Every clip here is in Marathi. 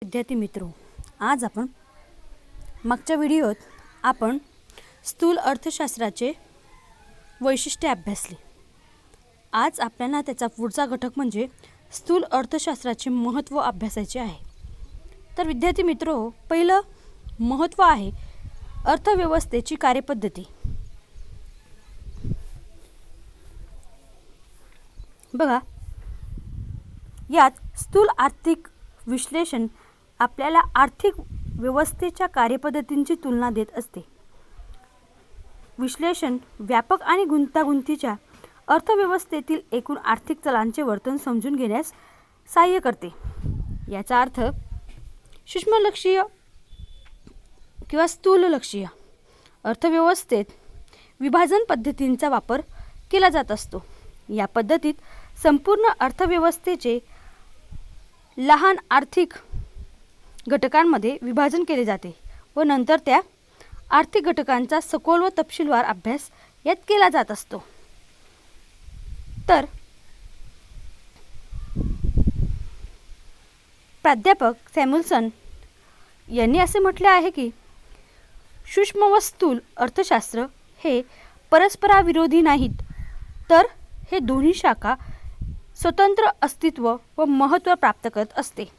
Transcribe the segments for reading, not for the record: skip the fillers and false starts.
विद्यार्थी मित्रो, आज आपण मागच्या व्हिडिओत आपण स्थूल अर्थशास्त्राचे वैशिष्ट्ये अभ्यासली। आज आपल्याला त्याचा पुढचा घटक म्हणजे स्थूल अर्थशास्त्राचे महत्त्व अभ्यासायचे आहे। तर विद्यार्थी मित्रो, पहिलं महत्त्व आहे अर्थव्यवस्थेची कार्यपद्धती। बघा, यात स्थूल आर्थिक विश्लेषण आपल्याला आर्थिक व्यवस्थेच्या कार्यपद्धतींची तुलना देत असते। विश्लेषण व्यापक आणि गुंतागुंतीच्या अर्थव्यवस्थेतील एकूण आर्थिक चलांचे वर्तन समजून घेण्यास सहाय्य करते। याचा अर्थ सूक्ष्मलक्षीय किंवा स्थूललक्षीय अर्थव्यवस्थेत विभाजन पद्धतींचा वापर केला जात असतो। या पद्धतीत संपूर्ण अर्थव्यवस्थेचे लहान आर्थिक घटकांमध्ये विभाजन केले जाते व नंतर त्या आर्थिक घटकांचा सखोल व तपशीलवार अभ्यास यात केला जात असतो। तर प्राध्यापक सॅम्युएल्सन यांनी असे म्हटले आहे की सूक्ष्म व स्थूल अर्थशास्त्र हे परस्पराविरोधी नाहीत, तर हे दोन्ही शाखा स्वतंत्र अस्तित्व व महत्त्व प्राप्त करत असते।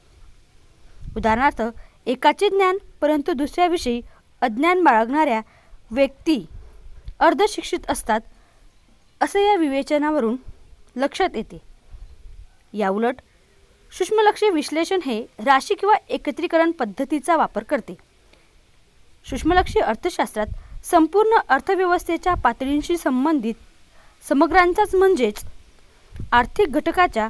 उदाहरणार्थ, एकाचे ज्ञान परंतु दुसऱ्याविषयी अज्ञान बाळगणाऱ्या व्यक्ती अर्धशिक्षित असतात असे या विवेचनावरून लक्षात येते। याउलट सूक्ष्मलक्षी विश्लेषण हे राशी किंवा एकत्रीकरण पद्धतीचा वापर करते। सूक्ष्मलक्षी अर्थशास्त्रात संपूर्ण अर्थव्यवस्थेच्या पातळींशी संबंधित समग्रांचाच म्हणजेच आर्थिक घटकाच्या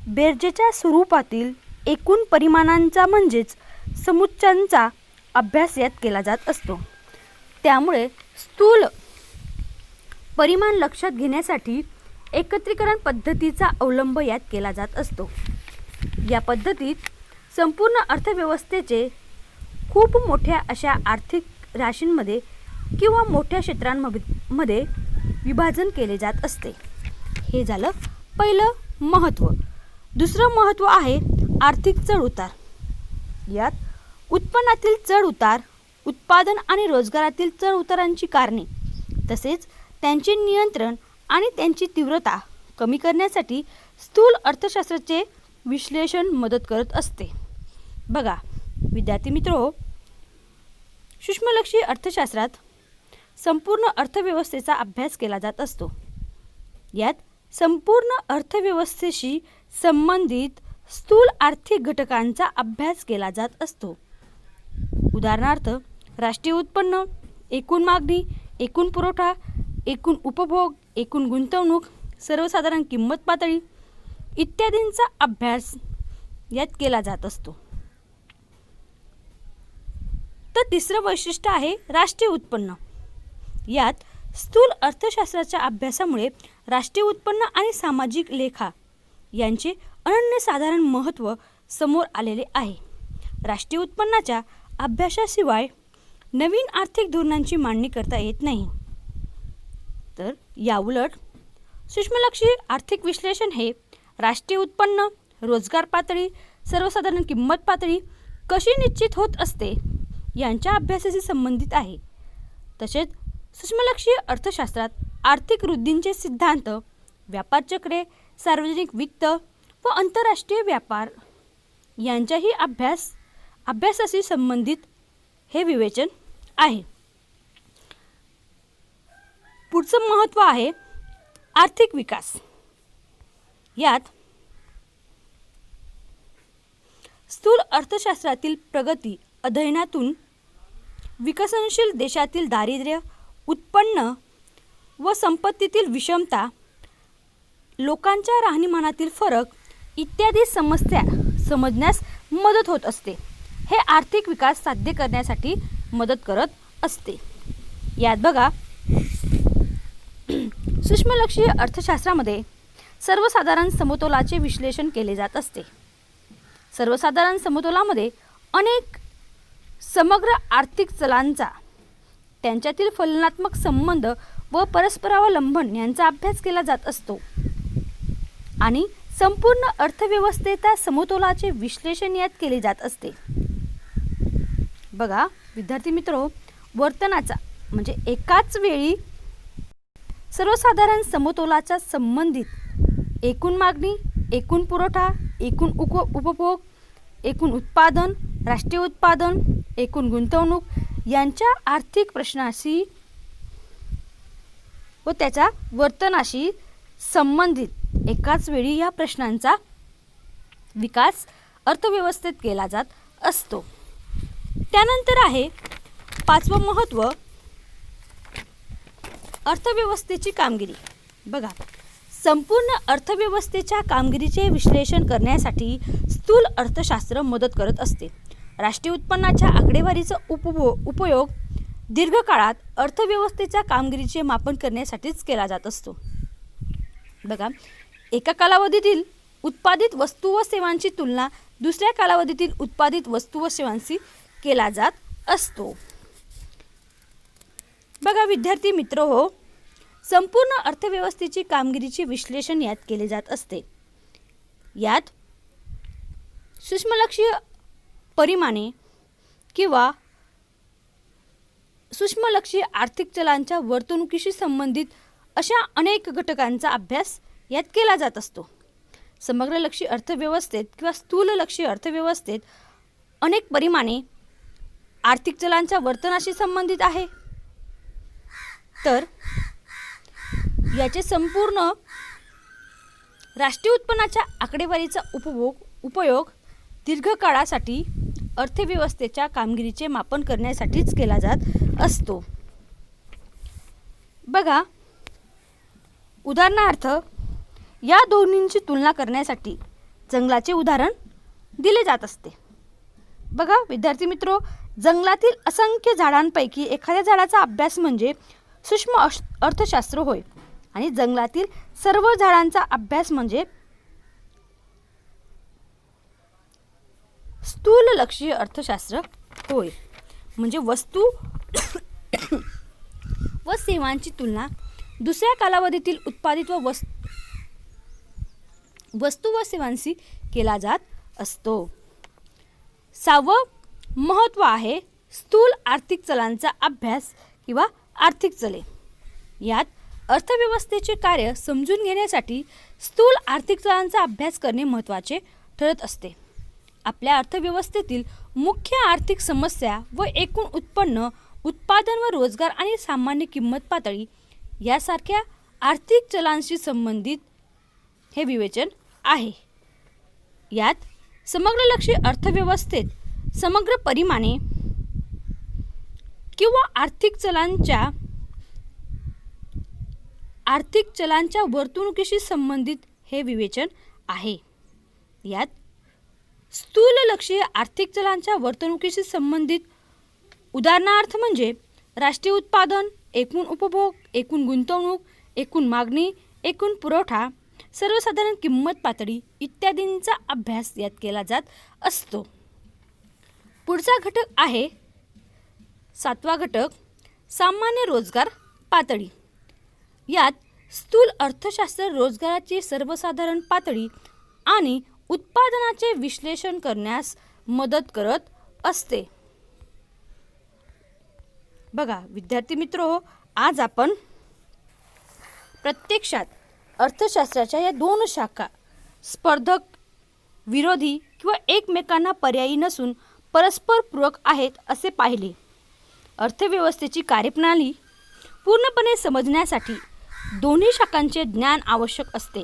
बेरजेच्या स्वरूपातील एकूण परिमाणांचा म्हणजेच समुच्चयांचा अभ्यास यात केला जात असतो। त्यामुळे स्थूल परिमाण लक्षात घेण्यासाठी एकत्रीकरण पद्धतीचा अवलंब यात केला जात असतो। या पद्धतीत संपूर्ण अर्थव्यवस्थेचे खूप मोठ्या अशा आर्थिक राशींमध्ये किंवा मोठ्या क्षेत्रांमध्ये विभाजन केले जात असते। हे झालं पहिलं महत्त्व। दुसरं महत्त्व आहे आर्थिक चढउतार। यात उत्पन्नातील चढउतार, उत्पादन आणि रोजगारातील चढउतारांची कारणे तसेच त्यांचे नियंत्रण आणि त्यांची तीव्रता कमी करण्यासाठी स्थूल अर्थशास्त्राचे विश्लेषण मदत करत असते। बघा विद्यार्थी मित्रो, सूक्ष्मलक्षी अर्थशास्त्रात संपूर्ण अर्थव्यवस्थेचा अभ्यास केला जात असतो। यात संपूर्ण अर्थव्यवस्थेशी संबंधित स्थूल आर्थिक घटकांचा अभ्यास केला जात असतो। उदाहरणार्थ, राष्ट्रीय उत्पन्न, एकूण मागणी, एकूण पुरवठा, एकूण उपभोग, एकूण गुंतवणूक, सर्वसाधारण किंमत पातळी इत्यादींचा अभ्यास यात केला जात असतो। तर तिसरं वैशिष्ट्य आहे राष्ट्रीय उत्पन्न। यात स्थूल अर्थशास्त्राच्या अभ्यासामुळे राष्ट्रीय उत्पन्न आणि सामाजिक लेखा यांचे अनन्यसाधारण महत्त्व समोर आलेले आहे। राष्ट्रीय उत्पन्नाच्या अभ्यासाशिवाय नवीन आर्थिक धोरणांची मांडणी करता येत नाही। तर याउलट सूक्ष्मलक्षी आर्थिक विश्लेषण हे राष्ट्रीय उत्पन्न, रोजगार पातळी, सर्वसाधारण किंमत पातळी कशी निश्चित होत असते यांच्या अभ्यासाशी संबंधित आहे। तसेच सूक्ष्मलक्षी अर्थशास्त्रात आर्थिक वृद्धींचे सिद्धांत, व्यापार चक्रे, सार्वजनिक वित्त व आंतरराष्ट्रीय व्यापार यांच्याही अभ्यासाशी संबंधित हे विवेचन आहे। पुढचं महत्त्व आहे आर्थिक विकास। यात स्थूल अर्थशास्त्रातील प्रगती अध्ययनातून विकसनशील देशातील दारिद्र्य, उत्पन्न व संपत्तीतील विषमता, लोकांच्या राहणीमानातील फरक इत्यादी समस्या समजण्यास मदत होत असते। हे आर्थिक विकास साध्य करण्यासाठी मदत करत असते। यात बघा, सूक्ष्मलक्षी अर्थशास्त्रामध्ये सर्वसाधारण समतोलाचे विश्लेषण केले जात असते। सर्वसाधारण समतोलामध्ये अनेक समग्र आर्थिक चलांचा, त्यांच्यातील फलनात्मक संबंध व परस्परावलंबन यांचा अभ्यास केला जात असतो आणि संपूर्ण अर्थव्यवस्थेच्या समतोलाचे विश्लेषण यात केले जात असते. बघा विद्यार्थी मित्रो, वर्तनाचा म्हणजे एकाच वेळी सर्वसाधारण समतोलाच्या संबंधित एकूण मागणी, एकूण पुरवठा, एकूण उपभोग, एकूण उत्पादन, राष्ट्रीय उत्पादन, एकूण गुंतवणूक यांच्या आर्थिक प्रश्नाशी व त्याच्या वर्तनाशी संबंधित एकाच वेळी या प्रश्नांचा विकास अर्थव्यवस्थेत केला जात असतो. त्यानंतर आहे पाचवं महत्त्व, अर्थव्यवस्थेची कामगिरी. बघा, संपूर्ण अर्थव्यवस्थेच्या कामगिरीचे विश्लेषण करण्यासाठी स्थूल अर्थशास्त्र मदत करत असते. राष्ट्रीय उत्पन्नाच्या आकडेवारीचा उपयोग दीर्घकाळात अर्थव्यवस्थेच्या कामगिरीचे मापन करण्यासाठीच केला जात असतो. बघा, एका कालावधीतील उत्पादित वस्तू व सेवांची तुलना दुसऱ्या कालावधीतील उत्पादित वस्तू व सेवांशी केला जात असतो. बघा विद्यार्थी मित्र हो, संपूर्ण अर्थव्यवस्थेची कामगिरीचे विश्लेषण यात केले जात असते. यात सूक्ष्मलक्षी परिमाणे किंवा सूक्ष्मलक्षी आर्थिक चलांच्या वर्तणुकीशी संबंधित अशा अनेक घटकांचा अभ्यास यात केला जात असतो. समग्रलक्षी अर्थव्यवस्थेत किंवा स्थूललक्षी अर्थव्यवस्थेत अनेक परिमाणे आर्थिक चलांच्या वर्तनाशी संबंधित आहे. तर याचे संपूर्ण राष्ट्रीय उत्पन्नाच्या आकडेवारीचा उपयोग दीर्घकाळासाठी अर्थव्यवस्थेच्या कामगिरीचे मापन करण्यासाठीच केला जात असतो. बघा, उदाहरणार्थ या दोन्हींची तुलना करण्यासाठी जंगलाचे उदाहरण दिले जात असते. बघा विद्यार्थी मित्रो, जंगलातील असंख्य झाडांपैकी एखाद्या झाडाचा अभ्यास म्हणजे सूक्ष्म अर्थशास्त्र होय आणि जंगलातील सर्व झाडांचा अभ्यास म्हणजे स्थूललक्षी अर्थशास्त्र होय. म्हणजे वस्तू व सेवांची तुलना दुसऱ्या कालावधीतील उत्पादित वस्तू व सेवांशी केला जात असतो. सहावं महत्त्व आहे स्थूल आर्थिक चलांचा अभ्यास किंवा आर्थिक चले. यात अर्थव्यवस्थेचे कार्य समजून घेण्यासाठी स्थूल आर्थिक चलांचा अभ्यास करणे महत्त्वाचे ठरत असते. आपल्या अर्थव्यवस्थेतील मुख्य आर्थिक समस्या व एकूण उत्पन्न, उत्पादन व रोजगार आणि सामान्य किंमत पातळी यासारख्या आर्थिक चलांशी संबंधित हे विवेचन आहे. यात समग्रलक्षी अर्थव्यवस्थेत समग्र परिमाणे किंवा आर्थिक चलांच्या वर्तणुकीशी संबंधित हे विवेचन आहे. यात स्थूललक्षी आर्थिक चलांच्या वर्तणुकीशी संबंधित उदाहरणार्थ म्हणजे राष्ट्रीय उत्पादन, एकूण उपभोग, एकूण गुंतवणूक, एकूण मागणी, एकूण पुरवठा, सर्वसाधारण किंमत पातळी इत्यादींचा अभ्यास यात केला जात असतो. पुढचा घटक आहे सातवा घटक, सामान्य रोजगार पातळी. यात स्थूल अर्थशास्त्र रोजगाराची सर्वसाधारण पातळी आणि उत्पादनाचे विश्लेषण करण्यास मदत करत असते. बघा विद्यार्थी मित्रो, आज आपण प्रत्यक्षात अर्थशास्त्राच्या या दोन शाखा स्पर्धक, विरोधी किंवा एकमेकांना पर्यायी नसून परस्पर पूरक आहेत असे पाहिले. अर्थव्यवस्थेची कार्यप्रणाली पूर्णपणे समजण्यासाठी दोन्ही शाखांचे ज्ञान आवश्यक असते.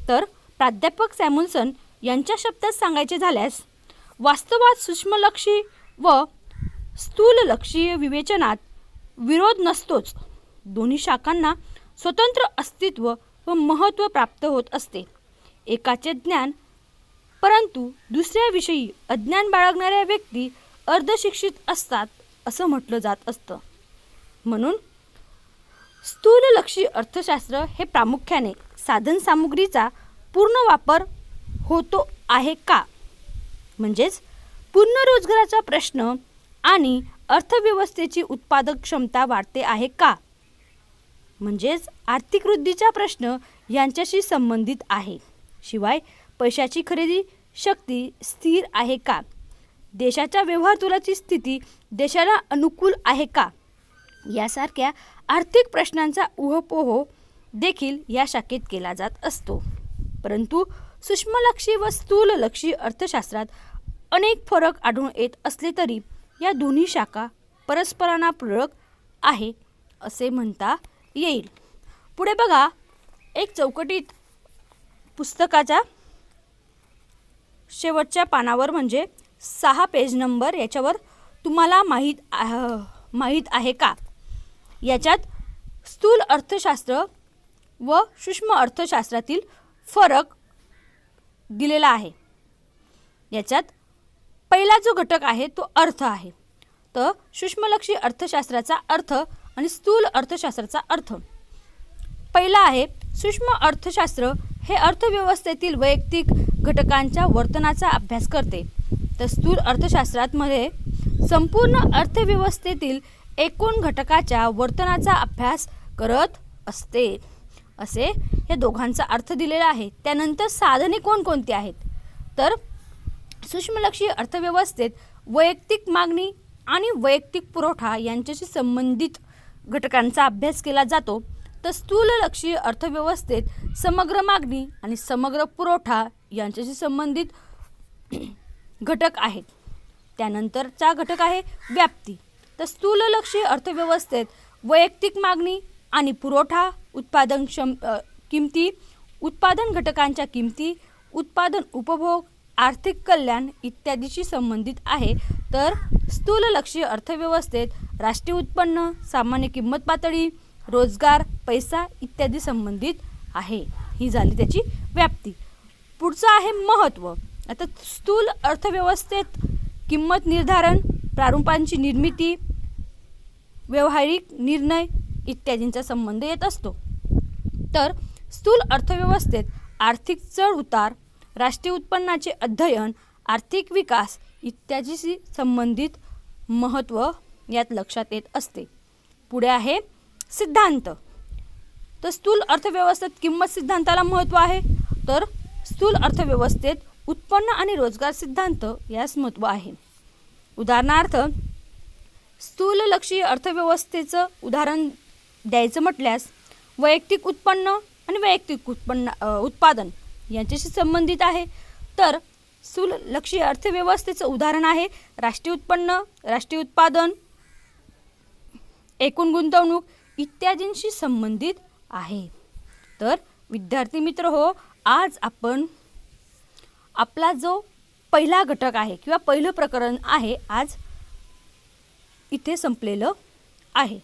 तर प्राध्यापक सॅम्युएल्सन यांच्या शब्दात सांगायचे झाल्यास, वास्तवात सूक्ष्मलक्षी व स्थूललक्षी विवेचनात विरोध नसतोच. दोन्ही शाखांना स्वतंत्र अस्तित्व व महत्त्व प्राप्त होत असते. एकाचे ज्ञान परंतु दुसऱ्याविषयी अज्ञान बाळगणाऱ्या व्यक्ती अर्धशिक्षित असतात असं म्हटलं जात असतं. म्हणून स्थूललक्षी अर्थशास्त्र हे प्रामुख्याने साधनसामुग्रीचा पूर्ण वापर होतो आहे का, म्हणजेच पूर्ण रोजगाराचा प्रश्न आणि अर्थव्यवस्थेची उत्पादक क्षमता वाढते आहे का, म्हणजेच आर्थिक वृद्धीचा प्रश्न यांच्याशी संबंधित आहे. शिवाय पैशाची खरेदी शक्ती स्थिर आहे का, देशाच्या व्यवहार तोलाची स्थिती देशाला अनुकूल आहे का, यासारख्या आर्थिक प्रश्नांचा उहापोह देखील या शाखेत केला जात असतो. परंतु सूक्ष्मलक्षी व स्थूललक्षी अर्थशास्त्रात अनेक फरक आढळून येत असले तरी या दोन्ही शाखा परस्परांना पूरक आहे असे म्हणता येईल. पुढे बघा, एक चौकटीत पुस्तकाच्या शेवटच्या पानावर म्हणजे 6 पेज नंबर याच्यावर तुम्हाला माहीत आहे का, याच्यात स्थूल अर्थशास्त्र व सूक्ष्म अर्थशास्त्रातील फरक दिलेला आहे. याच्यात पहिला जो घटक आहे तो अर्थ आहे. तर सूक्ष्मलक्षी अर्थशास्त्राचा अर्थ आणि स्थूल अर्थशास्त्राचा अर्थ. पहिला आहे सूक्ष्म अर्थशास्त्र हे अर्थव्यवस्थेतील वैयक्तिक घटकांच्या वर्तनाचा अभ्यास करते. तर स्थूल अर्थशास्त्रामध्ये संपूर्ण अर्थव्यवस्थेतील एकूण घटकाच्या वर्तनाचा अभ्यास करत असते. असे या दोघांचा अर्थ दिलेला आहे. त्यानंतर साधने कोणकोणती आहेत, तर सूक्ष्मलक्षी अर्थव्यवस्थेत वैयक्तिक मागणी आणि वैयक्तिक पुरवठा यांच्याशी संबंधित घटकांचा अभ्यास केला जातो. तर स्थूललक्षी अर्थव्यवस्थेत समग्र मागणी आणि समग्र पुरवठा यांच्याशी संबंधित घटक आहेत. त्यानंतरचा घटक आहे व्याप्ती. तर स्थूललक्षी अर्थव्यवस्थेत वैयक्तिक मागणी आणि पुरवठा, उत्पादन किमती, उत्पादन घटकांच्या किमती, उत्पादन उपभोग, आर्थिक कल्याण इत्यादीशी संबंधित आहे. तर स्थूललक्षी अर्थव्यवस्थेत राष्ट्रीय उत्पन्न, सामान्य किंमत पातळी, रोजगार, पैसा इत्यादी संबंधित आहे. ही झाली त्याची व्याप्ती. पुढचं आहे महत्त्व. आता स्थूल अर्थव्यवस्थेत किंमत निर्धारण, प्रारूपांची निर्मिती, व्यावहारिक निर्णय इत्यादींचा संबंध येत असतो. तर स्थूल अर्थव्यवस्थेत आर्थिक चढ उतार, राष्ट्रीय उत्पन्नाचे अध्ययन, आर्थिक विकास इत्यादीशी संबंधित महत्त्व यात लक्षात येत असते. पुढे आहे सिद्धांत. तर स्थूल अर्थव्यवस्थेत किंमत सिद्धांताला महत्त्व आहे. तर स्थूल अर्थव्यवस्थेत उत्पन्न आणि रोजगार सिद्धांत यास महत्त्व आहे. उदाहरणार्थ स्थूललक्षी अर्थव्यवस्थेचं उदाहरण द्यायचं म्हटल्यास वैयक्तिक उत्पन्न आणि वैयक्तिक उत्पादन यांच्याशी संबंधित आहे. तर स्थूललक्षी अर्थव्यवस्थेचं उदाहरण आहे राष्ट्रीय उत्पन्न, राष्ट्रीय उत्पादन, एकूण गुंतवणूक इत्यादींशी संबंधित आहे. तर विद्यार्थी मित्र हो, आज आपण आपला जो पहिला घटक आहे किंवा पहिलं प्रकरण आहे आज इथे संपलेलं आहे.